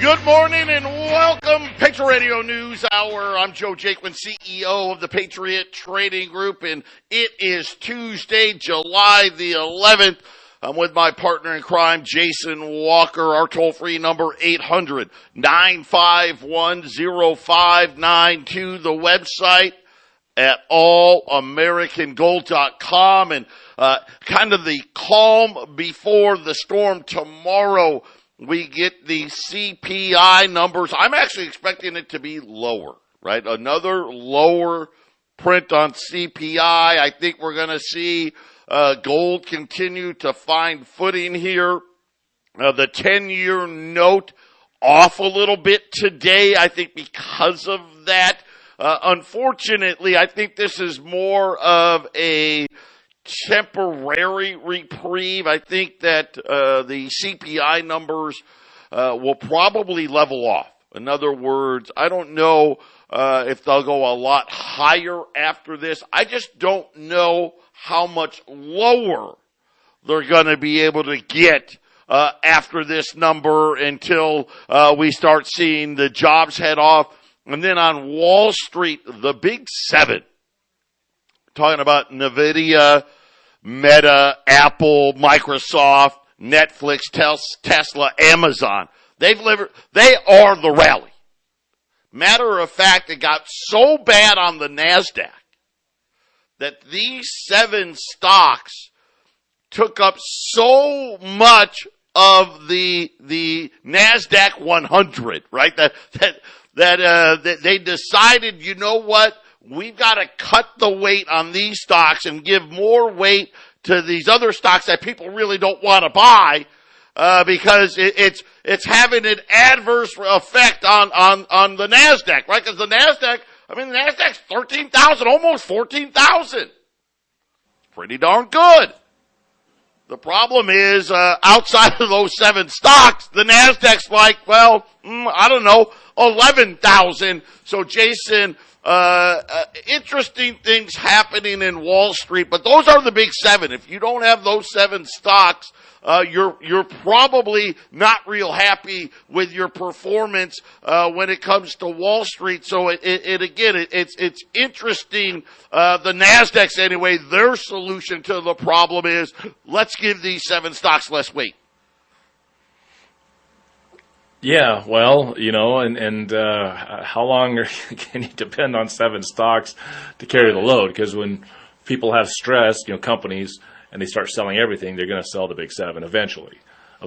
Good morning and welcome, Patriot Radio News Hour. I'm Joe Jaquint, CEO of the Patriot Trading Group, and it is Tuesday, July the 11th. I'm with my partner in crime, Jason Walker. Our toll-free number, 800-951-0592. The website at allamericangold.com. And kind of the calm before the storm tomorrow, we get the CPI numbers. I'm actually expecting it to be lower, right? Another lower print on CPI. I think we're going to see gold continue to find footing here. The 10-year note off a little bit today, I think, because of that. Unfortunately, I think this is more of a temporary reprieve. I think that the CPI numbers will probably level off. In other words, I don't know if they'll go a lot higher after this. I just don't know how much lower they're going to be able to get after this number until we start seeing the jobs head off. And then on Wall Street, the big seven, talking about NVIDIA, Meta, Apple, Microsoft, Netflix, Tesla, Amazon. They are the rally. Matter of fact, it got so bad on the NASDAQ that these seven stocks took up so much of the NASDAQ 100, right? That they decided, you know what? We've got to cut the weight on these stocks and give more weight to these other stocks that people really don't want to buy, because it's having an adverse effect on the NASDAQ, right? Because the NASDAQ's 13,000, almost 14,000. Pretty darn good. The problem is, outside of those seven stocks, the NASDAQ's like, well, I don't know, 11,000. So Jason, interesting things happening in Wall Street, but those are the big seven. If you don't have those seven stocks, you're probably not real happy with your performance when it comes to Wall Street. So it's interesting. The NASDAQs anyway, their solution to the problem is let's give these seven stocks less weight. Yeah, well, and how long can you depend on seven stocks to carry the load? Because when people have stress, companies, and they start selling everything, they're going to sell the big seven eventually. We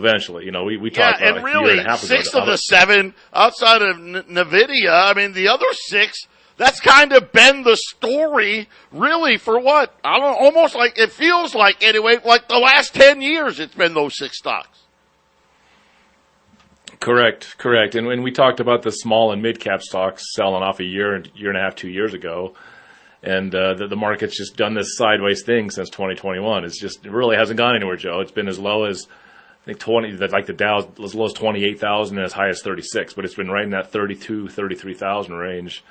talked about a year and a half ago. Six of the seven outside of NVIDIA, the other six, that's kind of been the story really for what? I don't know, almost like it feels like anyway, like the last 10 years it's been those six stocks. Correct. And when we talked about the small and mid-cap stocks selling off a year and a half, 2 years ago, and the market's just done this sideways thing since 2021. It really hasn't gone anywhere, Joe. It's been as low as, I think, the Dow, as low as 28,000 and as high as 36, but it's been right in that 32, 33,000 range.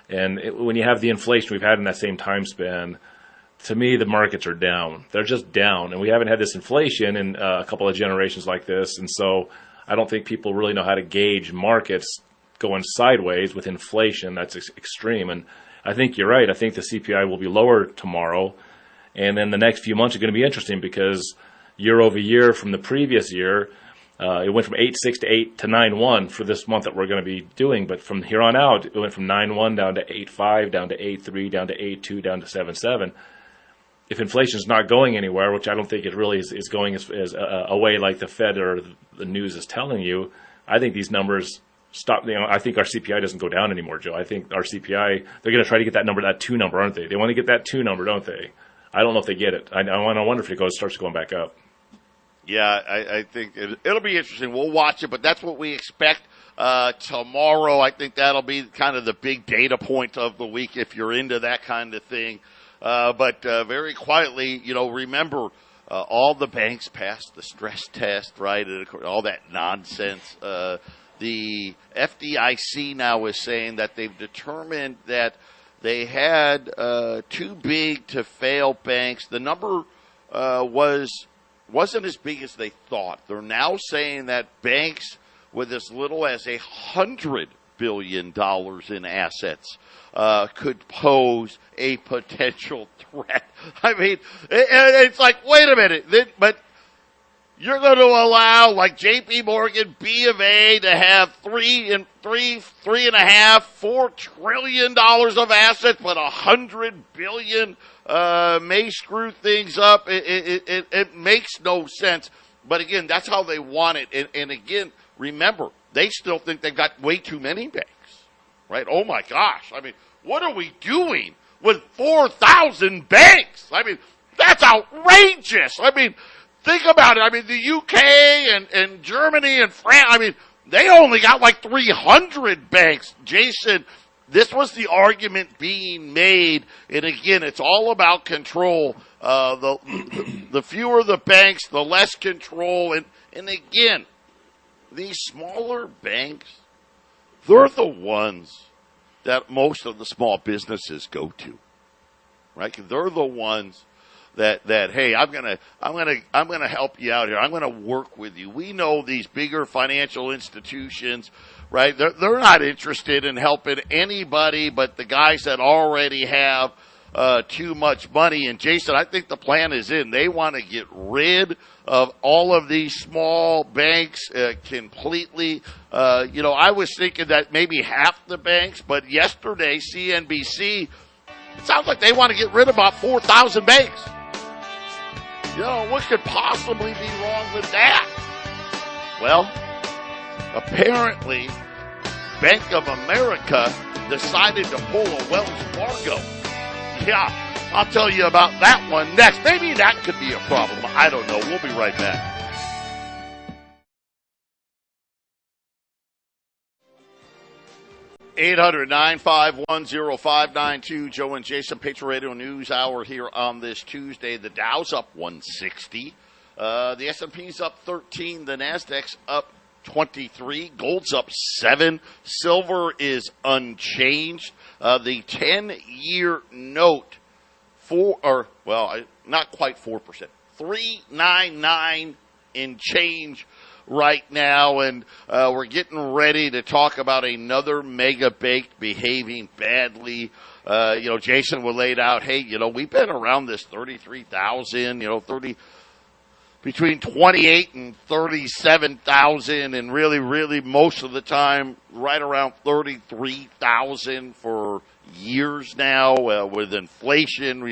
And when you have the inflation we've had in that same time span, to me, the markets are down. They're just down, and we haven't had this inflation in a couple of generations like this, and so I don't think people really know how to gauge markets going sideways with inflation. That's extreme. And I think you're right. I think the CPI will be lower tomorrow. And then the next few months are going to be interesting because year over year from the previous year, it went from 8.6 to 8 to 9.1 for this month that we're going to be doing. But from here on out, it went from 9.1 down to 8.5, down to 8.3, down to 8.2, down to 7.7. If inflation is not going anywhere, which I don't think it really is going as away like the Fed or the news is telling you, I think these numbers stop. I think our CPI doesn't go down anymore, Joe. I think our CPI, they're going to try to get that 2 number, aren't they? They want to get that 2 number, don't they? I don't know if they get it. I wonder if it starts going back up. Yeah, I think it'll be interesting. We'll watch it, but that's what we expect tomorrow. I think that'll be kind of the big data point of the week if you're into that kind of thing. But very quietly, remember, all the banks passed the stress test, right? And all that nonsense. The FDIC now is saying that they've determined that they had too big to fail banks. The number wasn't as big as they thought. They're now saying that banks with as little as $100 billion in assets could pose a potential threat. I mean, it's like, wait a minute, but you're going to allow like J.P. Morgan, B of A to have $3.5, $4 trillion of assets, but $100 billion may screw things up. It makes no sense. But again, that's how they want it. And again, remember, they still think they've got way too many banks, right? Oh my gosh! I mean, what are we doing with 4,000 banks? I mean, that's outrageous. I mean, think about it. I mean, the UK and Germany and France, I mean, they only got like 300 banks. Jason, this was the argument being made. And again, it's all about control. The fewer the banks, the less control. And again, these smaller banks, they're the ones that most of the small businesses go to, right? They're the ones that hey, I'm gonna help you out here. I'm gonna work with you. We know these bigger financial institutions, right? They're not interested in helping anybody but the guys that already have too much money. And Jason, I think the plan is in. They want to get rid of all of these small banks completely. I was thinking that maybe half the banks, but yesterday CNBC, it sounds like they want to get rid of about 4,000 banks. What could possibly be wrong with that? Well, apparently, Bank of America decided to pull a Wells Fargo. Yeah, I'll tell you about that one next. Maybe that could be a problem. I don't know. We'll be right back. (800-951-0592). Joe and Jason, Patriot Radio News Hour here on this Tuesday. The Dow's up 160. The S&P's up 13. The Nasdaq's up 23. Gold's up 7. Silver is unchanged. The 10-year note, not quite 4%, 3.99 in change right now, and we're getting ready to talk about another mega bank behaving badly. Jason will lay it out. Hey, we've been around this 33,000, between 28 and 37,000, and really most of the time right around 33,000 for years now, with inflation,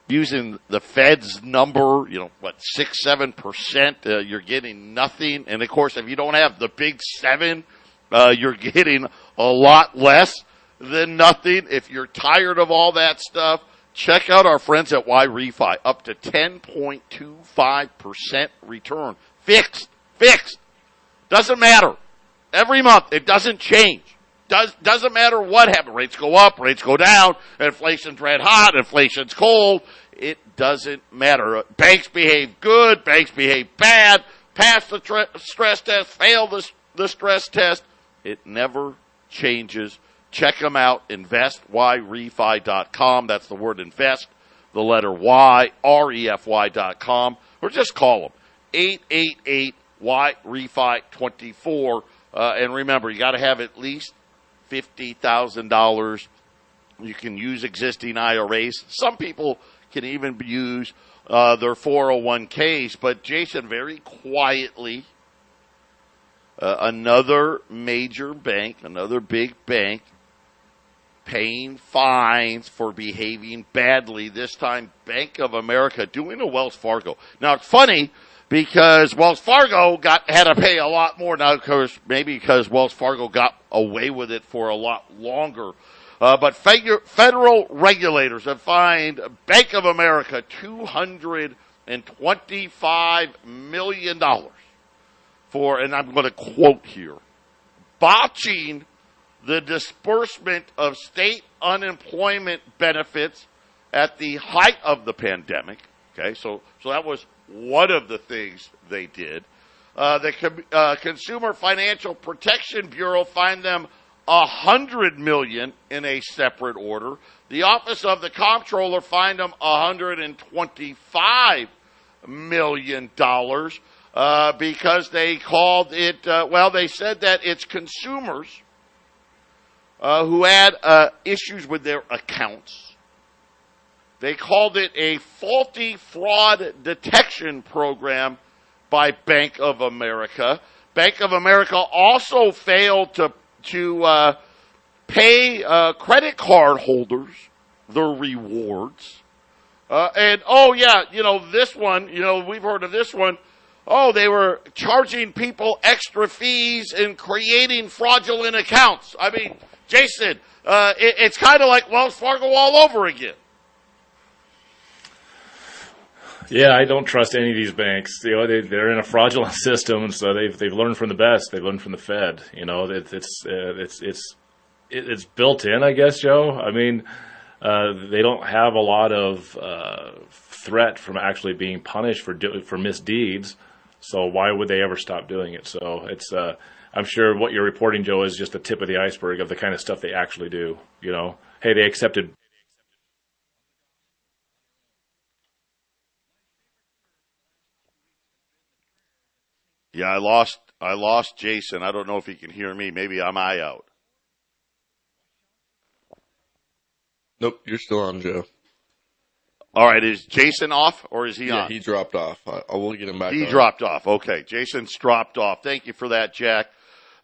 using the Fed's number, 6-7%, you're getting nothing. And of course, if you don't have the big 7, you're getting a lot less than nothing. If you're tired of all that stuff, check out our friends at Y Refi, up to 10.25% return. Fixed. Doesn't matter. Every month, it doesn't change. Doesn't matter what happens. Rates go up, rates go down, inflation's red hot, inflation's cold. It doesn't matter. Banks behave good, banks behave bad, pass the stress test, fail the stress test. It never changes. Check them out, investYrefi.com. That's the word invest, the letter Y, REFY.com. Or just call them, 888-YREFI-24. And remember, you got to have at least $50,000. You can use existing IRAs. Some people can even use their 401ks. But Jason, very quietly, another major bank, another big bank, paying fines for behaving badly. This time, Bank of America doing a Wells Fargo. Now, it's funny because Wells Fargo had to pay a lot more. Now, of course, maybe because Wells Fargo got away with it for a lot longer. But federal regulators have fined Bank of America $225 million for, and I'm going to quote here, botching the disbursement of state unemployment benefits at the height of the pandemic. Okay, so that was one of the things they did. The Consumer Financial Protection Bureau fined them $100 million in a separate order. The Office of the Comptroller fined them $125 million. because they called it, they said that it's consumers who had issues with their accounts. They called it a faulty fraud detection program by Bank of America. Bank of America also failed to pay credit card holders their rewards. This one, we've heard of this one. Oh, they were charging people extra fees and creating fraudulent accounts. I mean, Jason, it's kind of like Wells Fargo all over again. Yeah, I don't trust any of these banks. They're in a fraudulent system, and so they've learned from the best. They've learned from the Fed. It's built in, I guess, Joe. I mean, they don't have a lot of threat from actually being punished for misdeeds. So why would they ever stop doing it? So it's I'm sure what you're reporting, Joe, is just the tip of the iceberg of the kind of stuff they actually do. Hey, they accepted. Yeah, I lost Jason. I don't know if he can hear me. Maybe I'm out. Nope, you're still on, Joe. All right, is Jason off or is he on? Yeah, he dropped off. I will get him back on. He dropped off. Okay, Jason's dropped off. Thank you for that, Jack.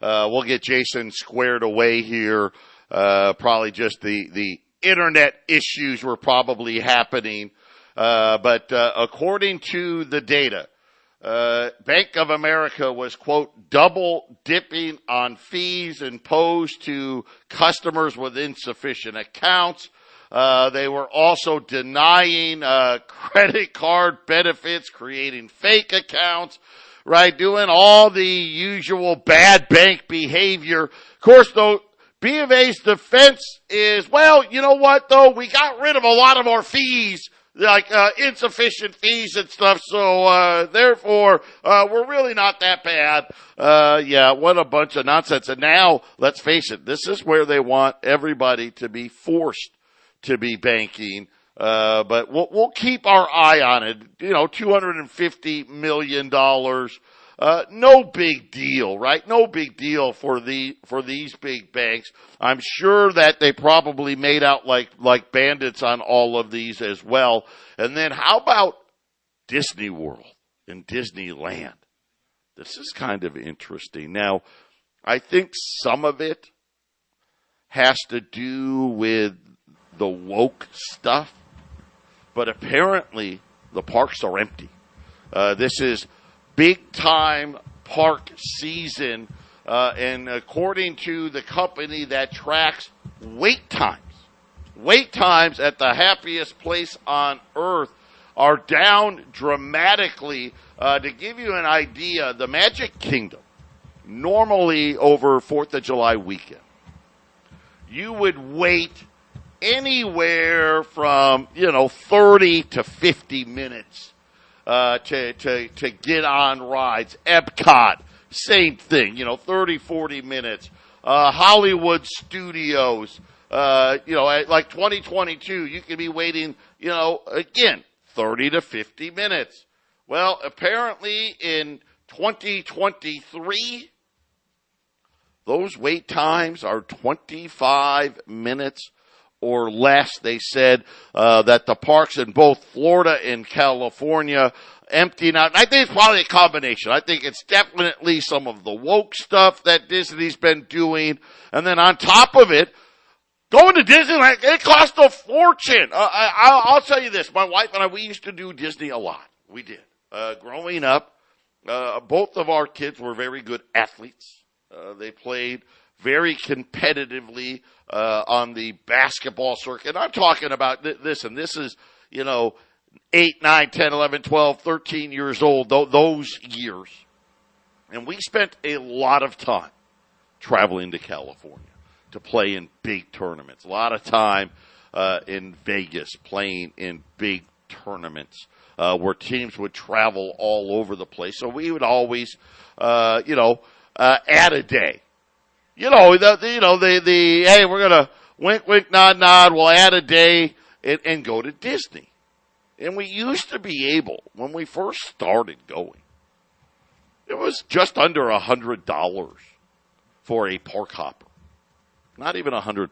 We'll get Jason squared away here. Probably just the internet issues were probably happening. But according to the data, Bank of America was, quote, double dipping on fees imposed to customers with insufficient accounts. They were also denying credit card benefits, creating fake accounts, right? Doing all the usual bad bank behavior. Of course, though, B of A's defense is, well, you know what, though? We got rid of a lot of our fees, like insufficient fees and stuff, so therefore, we're really not that bad. What a bunch of nonsense. And now, let's face it, this is where they want everybody to be forced to be banking, but we'll keep our eye on it. $250 million, no big deal, right? No big deal for these big banks. I'm sure that they probably made out like bandits on all of these as well. And then how about Disney World and Disneyland? This is kind of interesting. Now, I think some of it has to do with the woke stuff, but apparently the parks are empty. This is big time park season, and according to the company that tracks wait times at the happiest place on earth are down dramatically. To give you an idea, the Magic Kingdom, normally over 4th of July weekend, you would wait anywhere from 30 to 50 minutes to get on rides. Epcot, same thing, 30, 40 minutes. Hollywood Studios, like 2022, you could be waiting, again, 30 to 50 minutes. Well, apparently in 2023, those wait times are 25 minutes or less. They said that the parks in both Florida and California emptying out. And I think it's probably a combination. I think it's definitely some of the woke stuff that Disney's been doing. And then on top of it, going to Disneyland, it cost a fortune. I'll tell you this. My wife and I, we used to do Disney a lot. We did. Growing up, both of our kids were very good athletes. They played very competitively on the basketball circuit. I'm talking about, listen, this is, 8, 9, 10, 11, 12, 13 years old, those years. And we spent a lot of time traveling to California to play in big tournaments. A lot of time in Vegas playing in big tournaments where teams would travel all over the place. So we would always, add a day. Hey, we're going to wink, wink, nod, nod. We'll add a day and go to Disney. And we used to be able, when we first started going, It was just under $100 for a park hopper. Not even $100.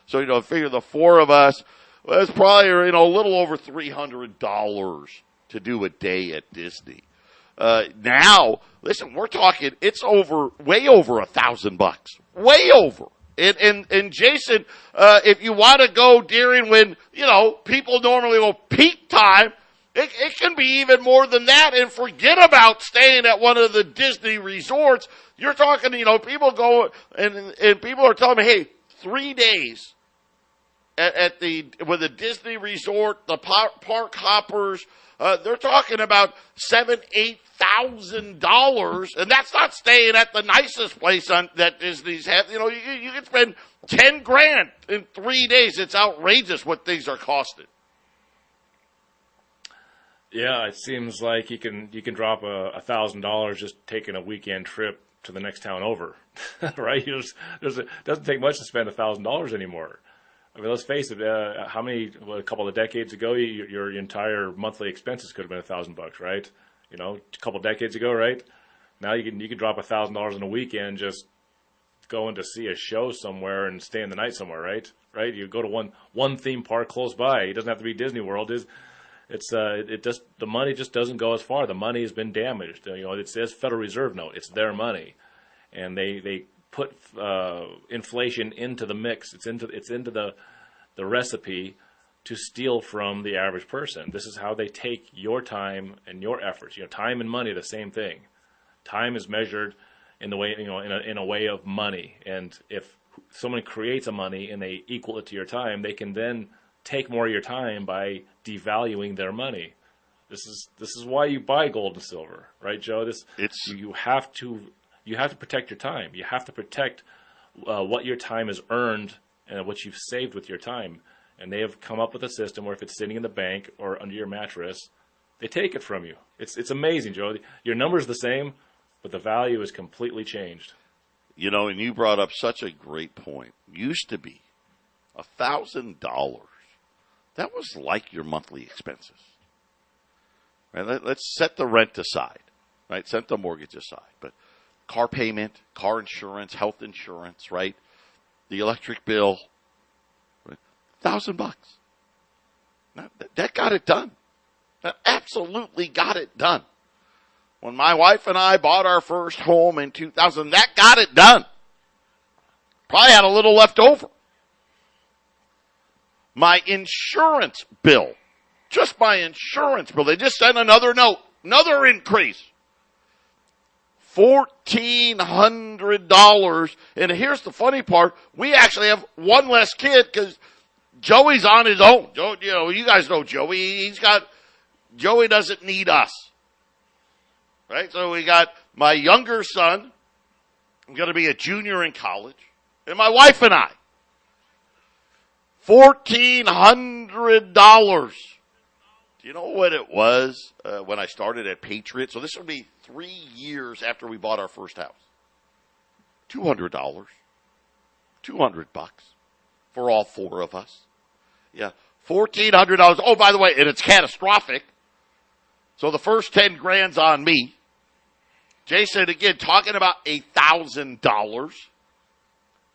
So, figure the four of us, well, it's probably, a little over $300 to do a day at Disney. Now, listen, we're talking, it's way over $1,000. Way over. And Jason, if you want to go during when, people normally go peak time, it can be even more than that. And forget about staying at one of the Disney resorts. You're talking, people go and people are telling me, hey, 3 days with the Disney resort, the park hoppers, they're talking about $7,000-8,000, and that's not staying at the nicest place that Disney's had. You can spend $10,000 in 3 days. It's outrageous what things are costing. Yeah, it seems like you can drop $1,000 just taking a weekend trip to the next town over, right? It doesn't take much to spend $1,000 anymore. I mean, let's face it. A couple of decades ago, your entire monthly expenses could have been $1,000, right? A couple of decades ago, right? Now you can drop $1,000 in a weekend just going to see a show somewhere and staying the night somewhere, right? Right? You go to one theme park close by. It doesn't have to be Disney World. The money just doesn't go as far. The money has been damaged. It says Federal Reserve note. It's their money, and they put inflation into the mix. It's into the recipe to steal from the average person. This is how they take your time and your efforts. Time and money are the same thing. Time is measured in the way in a way of money, and if someone creates a money and they equal it to your time, they can then take more of your time by devaluing their money. This is why you buy gold and silver, right, Joe? You have to protect your time. You have to protect what your time has earned and what you've saved with your time. And they have come up with a system where if it's sitting in the bank or under your mattress, they take it from you. It's amazing, Joe. Your number's the same, but the value is completely changed. And you brought up such a great point. Used to be $1,000. That was like your monthly expenses. Right? Let's set the rent aside, right? Set the mortgage aside. But car payment, car insurance, health insurance, right? The electric bill, right? $1,000. Now, that got it done. That absolutely got it done. When my wife and I bought our first home in 2000, that got it done. Probably had a little left over. My insurance bill, just my insurance bill, they just sent another note, another increase. $1,400. And here's the funny part. We actually have one less kid because Joey's on his own. You guys know Joey. Joey doesn't need us. Right? So we got my younger son, I'm going to be a junior in college, and my wife and I. $1,400. Do you know what it was when I started at Patriot? So this would be 3 years after we bought our first house. $200. $200 for all four of us. Yeah, $1,400. Oh, by the way, and it's catastrophic. So the first $10,000's on me. Jason, again, talking about $1,000.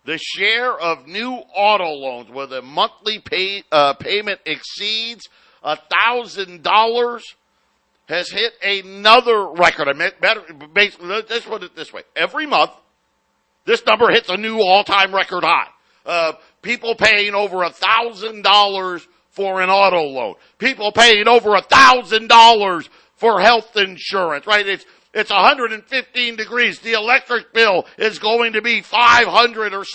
The share of new auto loans where the monthly payment exceeds $1,000 has hit another record. Basically, let's put it this way. Every month, this number hits a new all-time record high. People paying over $1,000 for an auto loan. People paying over $1,000 for health insurance, right? It's 115 degrees. The electric bill is going to be $500 or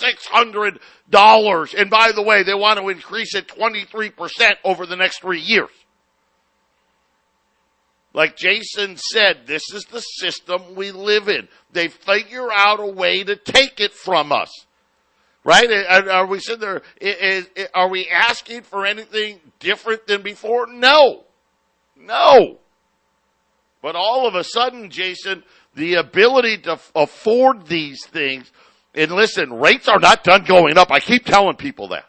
$600. And by the way, they want to increase it 23% over the next 3 years. Like Jason said, this is the system we live in. They figure out a way to take it from us. Right? Are we sitting there? Are we asking for anything different than before? No. But all of a sudden, Jason, the ability to afford these things, and listen, rates are not done going up. I keep telling people that.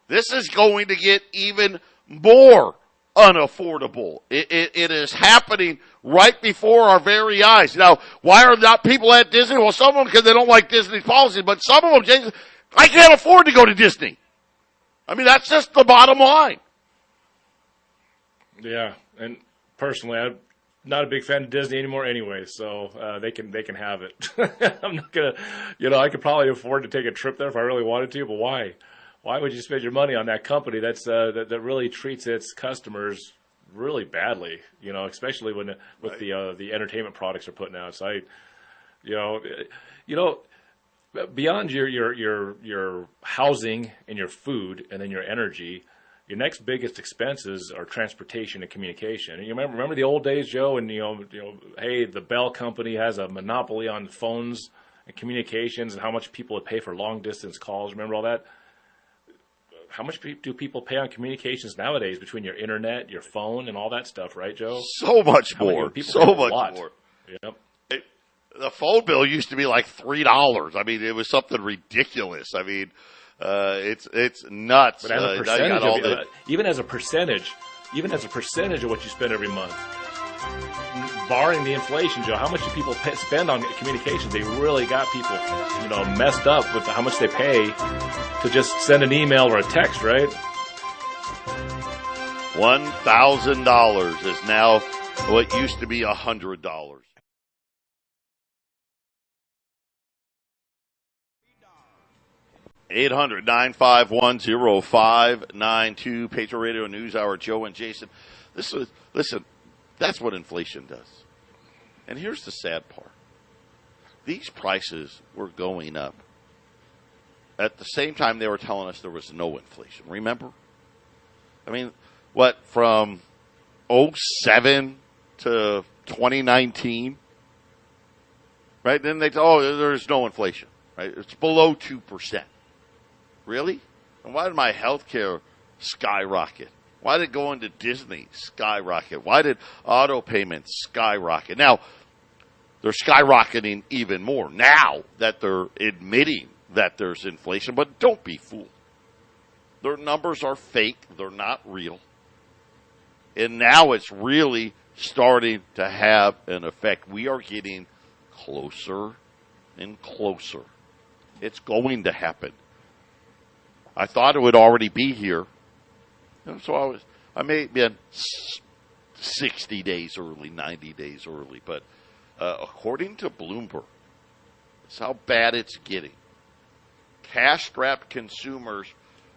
This is going to get even more unaffordable. It is happening right before our very eyes. Now, why are not people at Disney? Well, some of them because they don't like Disney's policies, but some of them, Jason, I can't afford to go to Disney. I mean, that's just the bottom line. Yeah, and personally, I'm not a big fan of Disney anymore anyway, so they can have it. I'm not gonna, I could probably afford to take a trip there if I really wanted to, but why? Why would you spend your money on that company that really treats its customers really badly? Especially when with the entertainment products they're putting out. So beyond your housing and your food and then your energy, your next biggest expenses are transportation and communication. And you remember the old days, Joe, and hey, the Bell Company has a monopoly on phones and communications, and how much people would pay for long distance calls. Remember all that? How much do people pay on communications nowadays between your internet, your phone, and all that stuff, right, Joe? So much more. So much more. Yep. The phone bill used to be like $3. I mean, it was something ridiculous. I mean, it's nuts. But as a percentage even as a percentage of what you spend every month, barring the inflation, Joe, how much do people spend on communications? They really got people, messed up with how much they pay to just send an email or a text, right? $1,000 is now what used to be $100. $800-951-0592, Patriot Radio News Hour, Joe and Jason. Listen, that's what inflation does. And here's the sad part. These prices were going up at the same time they were telling us there was no inflation. Remember? I mean, from 2007 to 2019, right? Then there's no inflation, right? It's below 2%. Really? And why did my health care skyrocket? Why did going to Disney skyrocket? Why did auto payments skyrocket? Now, they're skyrocketing even more now that they're admitting that there's inflation, but don't be fooled. Their numbers are fake. They're not real. And now it's really starting to have an effect. We are getting closer and closer. It's going to happen. I thought it would already be here. So I may have been 60 days early, 90 days early. But according to Bloomberg, that's how bad it's getting. Cash-strapped consumers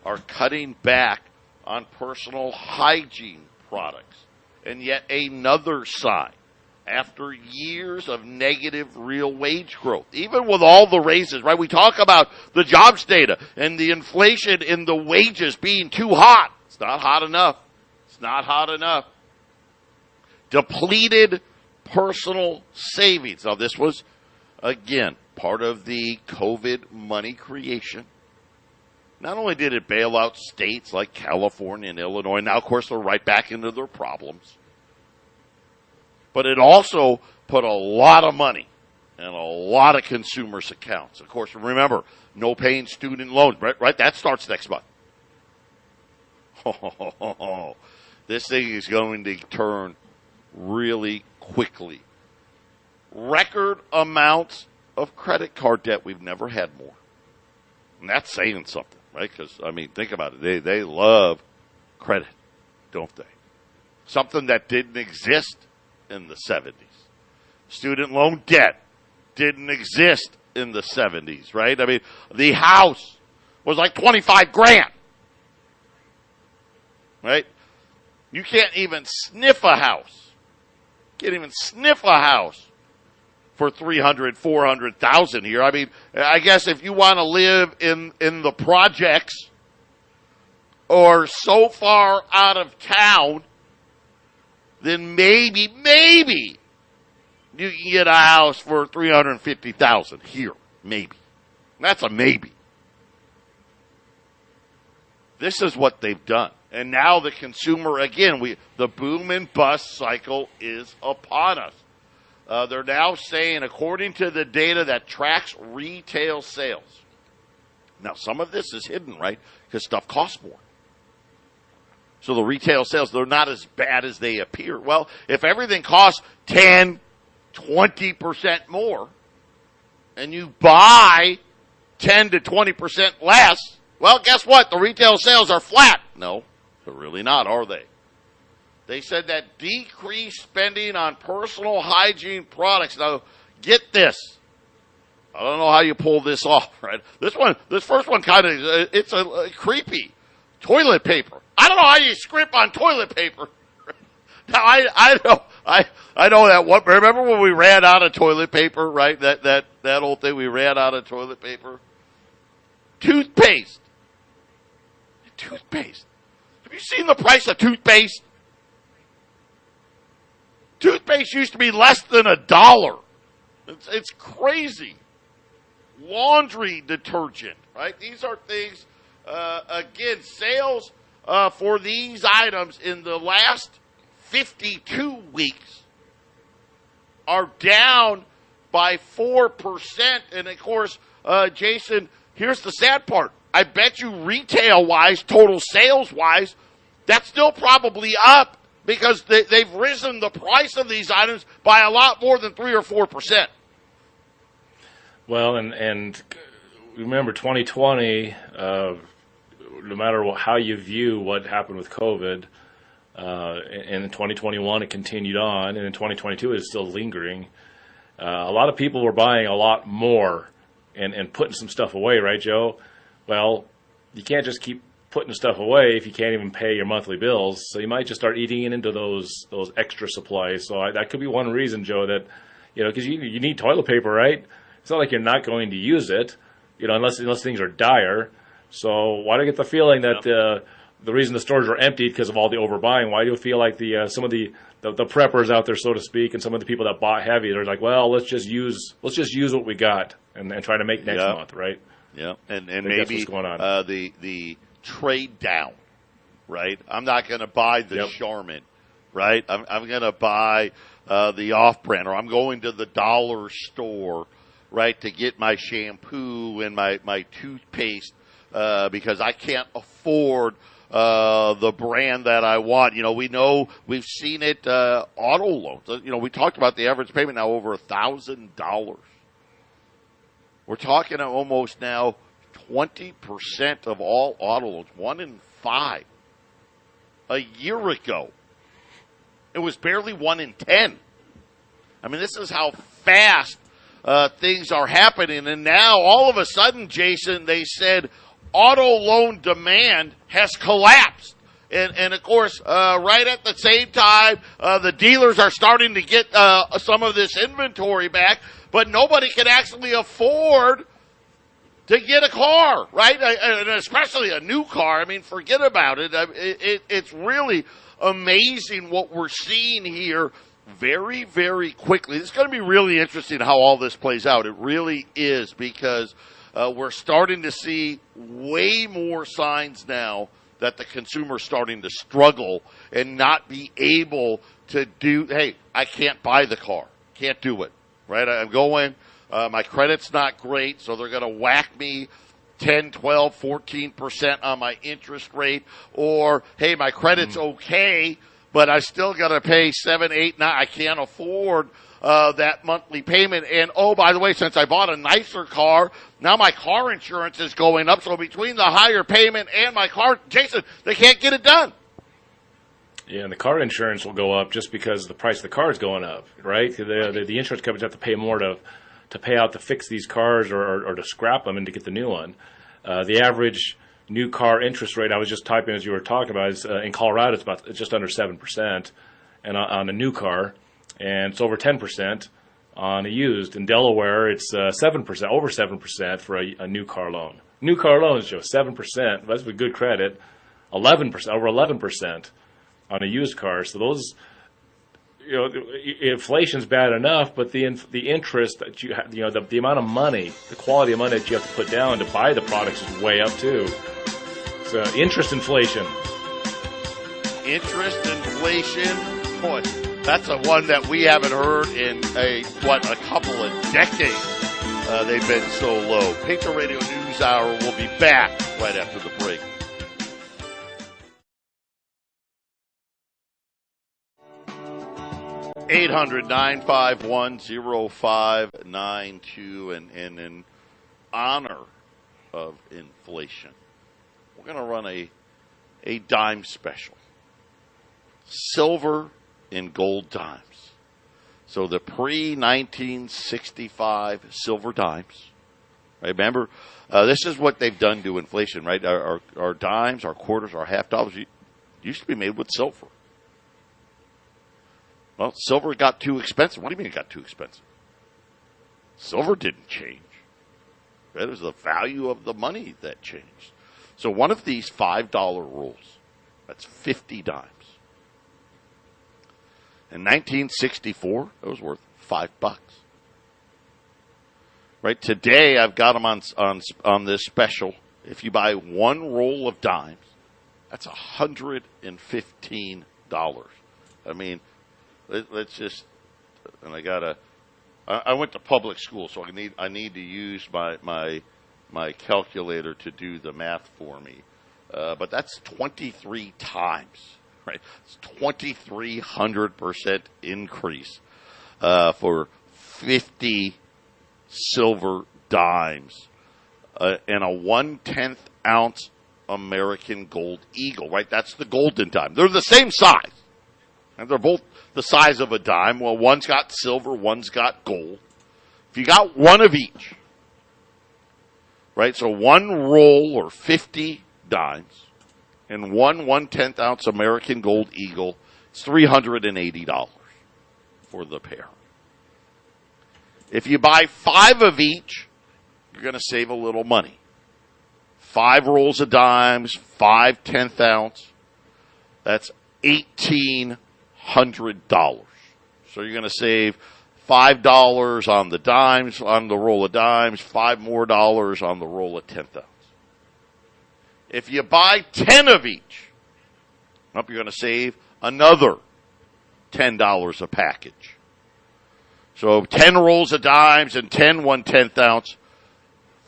are cutting back on personal hygiene products. And yet another sign. After years of negative real wage growth, even with all the raises, right? We talk about the jobs data and the inflation in the wages being too hot. It's not hot enough. It's not hot enough. Depleted personal savings. Now, this was, again, part of the COVID money creation. Not only did it bail out states like California and Illinois, now, of course, they're right back into their problems. But it also put a lot of money in a lot of consumers' accounts. Of course, remember, no paying student loans, right? That starts next month. This thing is going to turn really quickly. Record amounts of credit card debt. We've never had more. And that's saying something, right? Because, think about it. They love credit, don't they? Something that didn't exist in the 70s. Student loan debt didn't exist in the 70s, right? The house was like $25,000, right? You can't even sniff a house. Can't even sniff a house for $300,000, $400,000 here. I guess if you want to live in the projects or so far out of town, then maybe you can get a house for $350,000 here. Maybe. That's a maybe. This is what they've done. And now the consumer, again, the boom and bust cycle is upon us. They're now saying, according to the data that tracks retail sales. Now, some of this is hidden, right? Because stuff costs more. So the retail sales, they're not as bad as they appear. Well, if everything costs 10, 20% more, and you buy 10 to 20% less, well, guess what? The retail sales are flat. No, they're really not, are they? They said that decreased spending on personal hygiene products. Now, get this. I don't know how you pull this off, right? This first one kind of, it's creepy. Toilet paper. I don't know how you scrimp on toilet paper. Now, I know that one. Remember when we ran out of toilet paper, right? That old thing, we ran out of toilet paper. Toothpaste. Toothpaste. Have you seen the price of toothpaste? Toothpaste used to be less than $1. It's crazy. Laundry detergent, right? These are things, again, sales for these items in the last 52 weeks are down by 4%. And, of course, Jason, here's the sad part. I bet you retail-wise, total sales-wise, that's still probably up because they've risen the price of these items by a lot more than 3 or 4%. Well, and remember 2020, no matter how you view what happened with COVID, and in 2021 it continued on, and in 2022 it's still lingering. A lot of people were buying a lot more and putting some stuff away, right, Joe? Well, you can't just keep putting stuff away if you can't even pay your monthly bills. So you might just start eating into those extra supplies. So that could be one reason, Joe, that, because you need toilet paper, right? It's not like you're not going to use it, unless things are dire. So why do I get the feeling that the reason the stores are emptied because of all the overbuying? Why do you feel like some of the preppers out there, so to speak, and some of the people that bought heavy, they're like, well, let's just use what we got and try to make next month, right? Yeah, and maybe what's going on. The trade down, right? I'm not going to buy the Charmin, right? I'm going to buy the off-brand, or I'm going to the dollar store, right, to get my shampoo and my toothpaste because I can't afford the brand that I want. We've seen it, auto loans. We talked about the average payment now over $1,000. We're talking almost now 20% of all auto loans, 1 in 5. A year ago, it was barely 1 in 10. I mean, this is how fast things are happening. And now, all of a sudden, Jason, they said auto loan demand has collapsed. And of course, right at the same time, the dealers are starting to get some of this inventory back, but nobody can actually afford to get a car, right? And especially a new car. I mean, forget about it. It's really amazing what we're seeing here very, very quickly. It's going to be really interesting how all this plays out. It really is, because we're starting to see way more signs now that the consumer's starting to struggle and not be able to do, hey, I can't buy the car. Can't do it, right? I'm going, my credit's not great, so they're going to whack me 10, 12, 14% on my interest rate. Or, hey, my credit's okay, but I still got to pay 7, 8, 9. I can't afford that monthly payment. And, oh, by the way, since I bought a nicer car, now my car insurance is going up. So between the higher payment and my car, Jason, they can't get it done. Yeah, and the car insurance will go up just because the price of the car is going up, right? The insurance companies have to pay more to pay out to fix these cars or to scrap them and to get the new one. The average new car interest rate, I was just typing as you were talking about, is in Colorado it's just under 7%, and on a new car, and it's over 10% on a used. In Delaware, it's 7%, over 7% for a new car loan. New car loans, Joe, 7%. That's with good credit. 11%, over 11% on a used car. So those, inflation's bad enough, but the interest that you have, the amount of money, the quality of money that you have to put down to buy the products is way up too. So interest inflation. Interest inflation, boy, that's a one that we haven't heard in a couple of decades. They've been so low. Patriot Radio News Hour will be back right after the break. 800-951-0592. And in honor of inflation, we're going to run a dime special. Silver and gold dimes. So the pre-1965 silver dimes. Right? Remember, this is what they've done to inflation, right? Our dimes, our quarters, our half dollars used to be made with silver. Well, silver got too expensive. What do you mean it got too expensive? Silver didn't change. It was the value of the money that changed. So one of these $5 rules, that's 50 dimes. In 1964, it was worth $5. Right Today, I've got them on this special. If you buy one roll of dimes, that's $115. I mean, let's just. And I went to public school, so I need to use my calculator to do the math for me. But that's 23 times. Right, it's 2,300% increase for 50 silver dimes and a 1/10 ounce American Gold Eagle. Right, that's the golden dime. They're the same size, and they're both the size of a dime. Well, one's got silver, one's got gold. If you got one of each, right? So one roll or 50 dimes. And one 1/10 ounce American Gold Eagle, it's $380 for the pair. If you buy 5 of each, you're going to save a little money. 5 rolls of dimes, 5 10th ounce, that's $1,800. So you're going to save $5 on the dimes, on the roll of dimes, $5 more on the roll of 10th ounce. If you buy 10 of each, you're going to save another $10 a package. So 10 rolls of dimes and 10 1/10 ounce,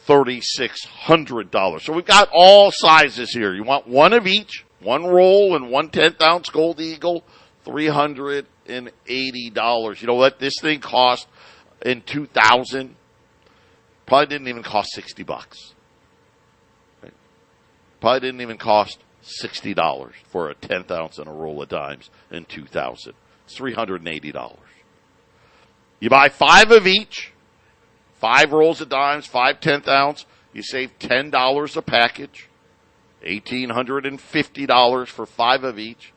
$3,600. So we've got all sizes here. You want one of each, one roll and 1/10 ounce Gold Eagle, $380. You know what? This thing cost in 2000, probably didn't even cost $60. Probably didn't even cost $60 for a 10th ounce and a roll of dimes in 2000. It's $380. You buy 5 of each, 5 rolls of dimes, 5 10th ounce, you save $10 a package, $1,850 for 5 of each.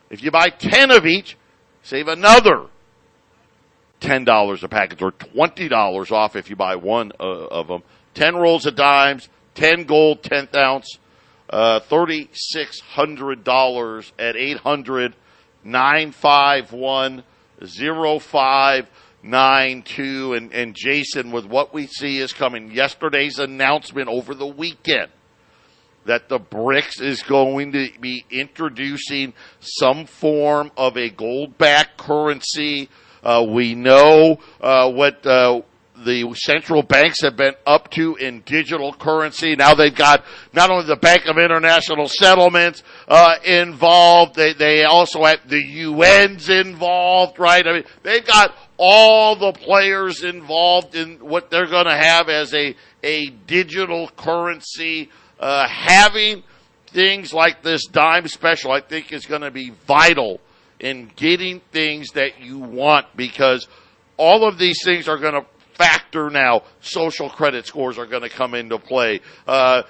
If you buy 10 of each, save another $10 a package, or $20 off if you buy one of them. 10 rolls of dimes, 10 gold, 10th ounce, $3,600 at 800-951-0592. And Jason, with what we see is coming, yesterday's announcement over the weekend that the BRICS is going to be introducing some form of a gold-backed currency. We know what the central banks have been up to in digital currency. Now they've got not only the Bank of International Settlements involved, they also have the UN's involved, right? I mean, they've got all the players involved in what they're going to have as a digital currency. Having things like this dime special, I think, is going to be vital in getting things that you want, because all of these things are going to factor now. Social credit scores are going to come into play.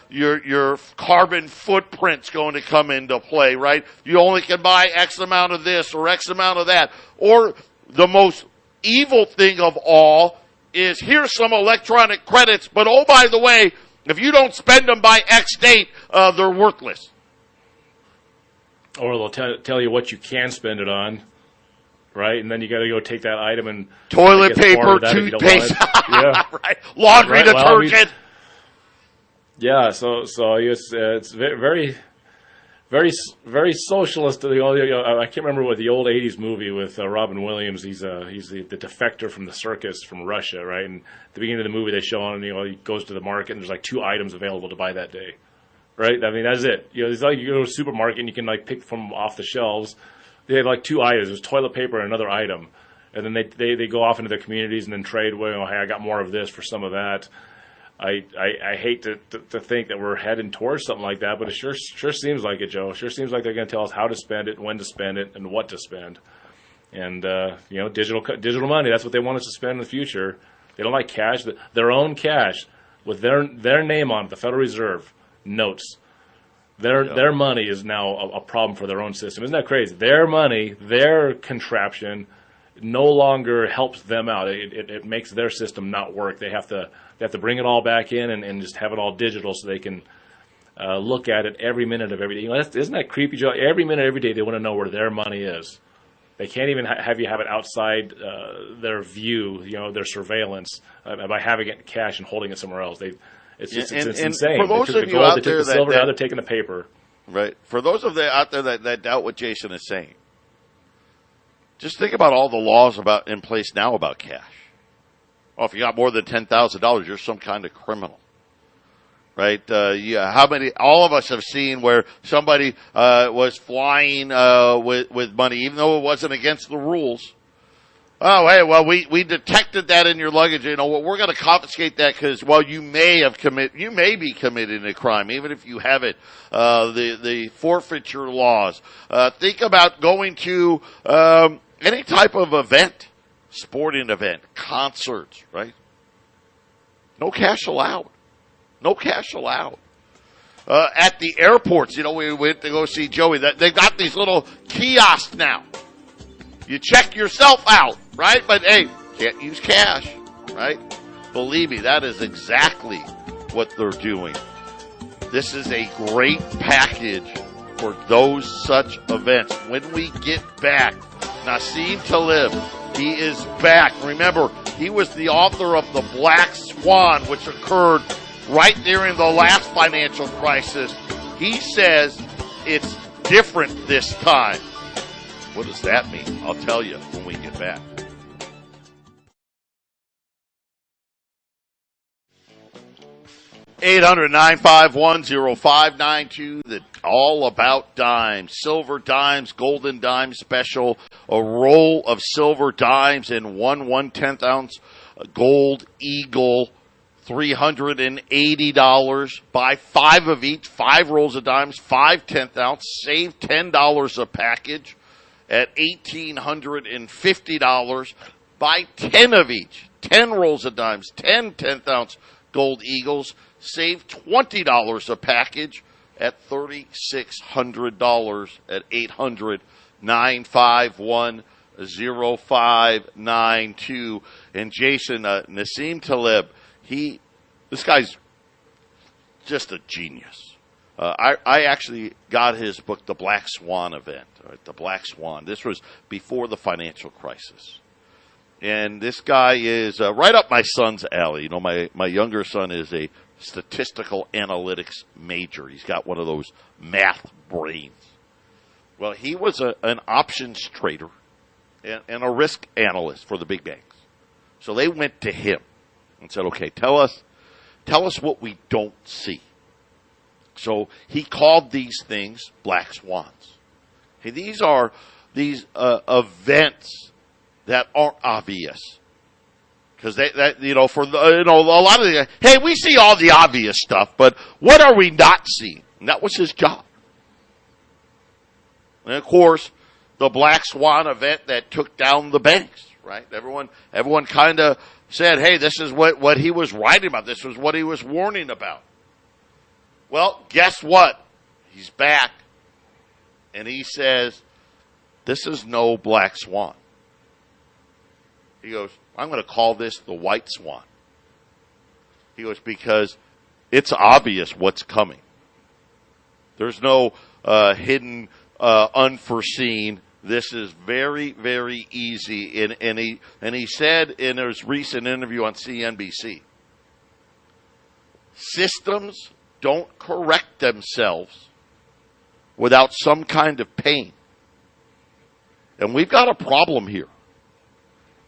Your carbon footprint's going to come into play, right? You only can buy X amount of this or X amount of that. Or the most evil thing of all is, here's some electronic credits, but oh, by the way, if you don't spend them by X date, they're worthless. Or they'll tell you what you can spend it on. Right, and then you got to go take that item and toilet paper, toothpaste, yeah, right, laundry detergent. Yeah, so it's very, very, very socialist. I can't remember what the old '80s movie with Robin Williams. He's the defector from the circus from Russia, right? And at the beginning of the movie, they show him, he goes to the market and there's like 2 items available to buy that day, right? I mean, that's it. It's like you go to a supermarket and you can like pick from off the shelves they had like two items. It was toilet paper and another item. And then they go off into their communities and then trade, well, hey, I got more of this for some of that. I hate to think that we're heading towards something like that, but it sure seems like it, Joe. It sure seems like they're going to tell us how to spend it, when to spend it, and what to spend. And, digital money, that's what they want us to spend in the future. They don't like cash. Their own cash with their name on it, the Federal Reserve notes. Their money is now a problem for their own system. Isn't that crazy? Their money, their contraption no longer helps them out. It makes their system not work. They have to bring it all back in and just have it all digital so they can look at it every minute of every day. Isn't that creepy, Joe? Every minute, every day, they want to know where their money is. They can't even have you have it outside their view, their surveillance, by having it in cash and holding it somewhere else. It's insane. For those they took of the you gold, out they there took the silver, now they're taking the paper. Right. For those of you out there that doubt what Jason is saying, just think about all the laws in place now about cash. Oh, if you got more than $10,000, you're some kind of criminal. Right? How many? All of us have seen where somebody was flying with money, even though it wasn't against the rules. Oh, hey, well, we detected that in your luggage. We're going to confiscate that because, you may be committing a crime, even if you haven't. The forfeiture laws. Think about going to any type of event, sporting event, concerts, right? No cash allowed. No cash allowed. At the airports, we went to go see Joey. They've got these little kiosks now. You check yourself out, right? But, hey, can't use cash, right? Believe me, that is exactly what they're doing. This is a great package for those such events. When we get back, Naseem Talib, he is back. Remember, he was the author of the Black Swan, which occurred right during the last financial crisis. He says it's different this time. What does that mean? I'll tell you when we get back. $800-951-0592. The All About Dimes. Silver dimes, golden dimes special. A roll of silver dimes and 1/10 ounce gold eagle. $380. Buy 5 of each. 5 rolls of dimes. 5 10th ounce. Save $10 a package at $1,850. Buy 10 of each. 10 rolls of dimes. 10 10th ounce gold eagles. Save $20 a package at $3,600 at 800-951-0592. And Jason, Naseem Talib, this guy's just a genius. I actually got his book, The Black Swan Event, right? The Black Swan. This was before the financial crisis. And this guy is right up my son's alley. My younger son is a statistical analytics major. He's got one of those math brains. Well, he was an options trader and a risk analyst for the big banks. So they went to him and said, okay, tell us what we don't see. So he called these things black swans. Okay, these are events that aren't obvious. Because a lot of the, hey, we see all the obvious stuff, but what are we not seeing? And that was his job. And of course, the Black Swan event that took down the banks, right? Everyone kind of said, hey, this is what he was writing about. This was what he was warning about. Well, guess what? He's back. And he says, this is no Black Swan. He goes, I'm going to call this the White Swan. He goes, because it's obvious what's coming. There's no hidden, unforeseen. This is very, very easy. And he said in his recent interview on CNBC, systems don't correct themselves without some kind of pain. And we've got a problem here.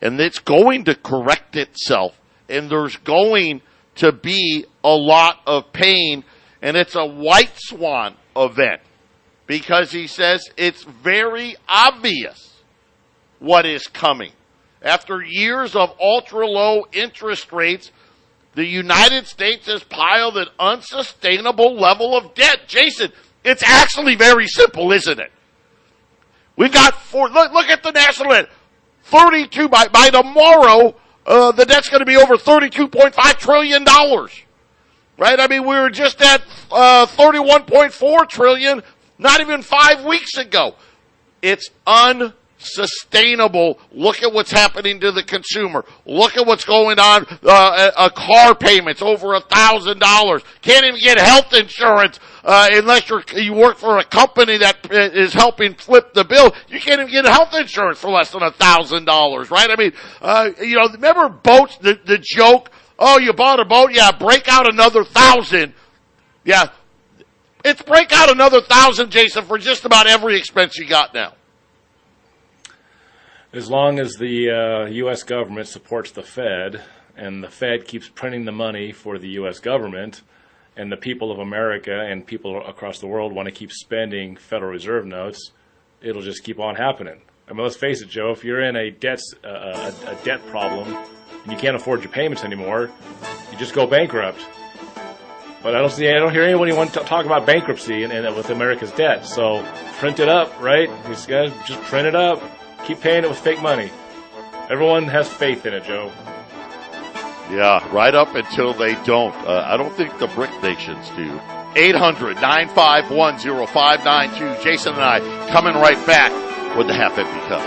And it's going to correct itself. And there's going to be a lot of pain. And it's a White Swan event. because he says it's very obvious what is coming. After years of ultra-low interest rates, the United States has piled an unsustainable level of debt. Jason, it's actually very simple, isn't it? We've got look at the national debt. 32 by tomorrow, the debt's going to be over $32.5 trillion. Right? I mean, we were just at 31.4 trillion not even 5 weeks ago. It's unsustainable. Look at what's happening to the consumer. Look at what's going on. Car payments over $1,000. Can't even get health insurance unless you work for a company that is helping flip the bill. You can't even get health insurance for less than $1,000. Right? I mean, remember boats? The joke. Oh, you bought a boat? Yeah, break out another 1,000. Yeah, it's break out another 1,000, Jason, for just about every expense you got now. As long as the U.S. government supports the Fed, and the Fed keeps printing the money for the U.S. government, and the people of America and people across the world want to keep spending Federal Reserve notes, it'll just keep on happening. I mean, let's face it, Joe, if you're in a debt problem, and you can't afford your payments anymore, you just go bankrupt. But I don't hear anybody want to talk about bankruptcy and with America's debt. So print it up, right? These guys just print it up. Keep paying it with fake money. Everyone has faith in it, Joe. Yeah, right up until they don't. I don't think the BRIC nations do. 800-951-0592. Jason and I coming right back with the Half Empty Cup.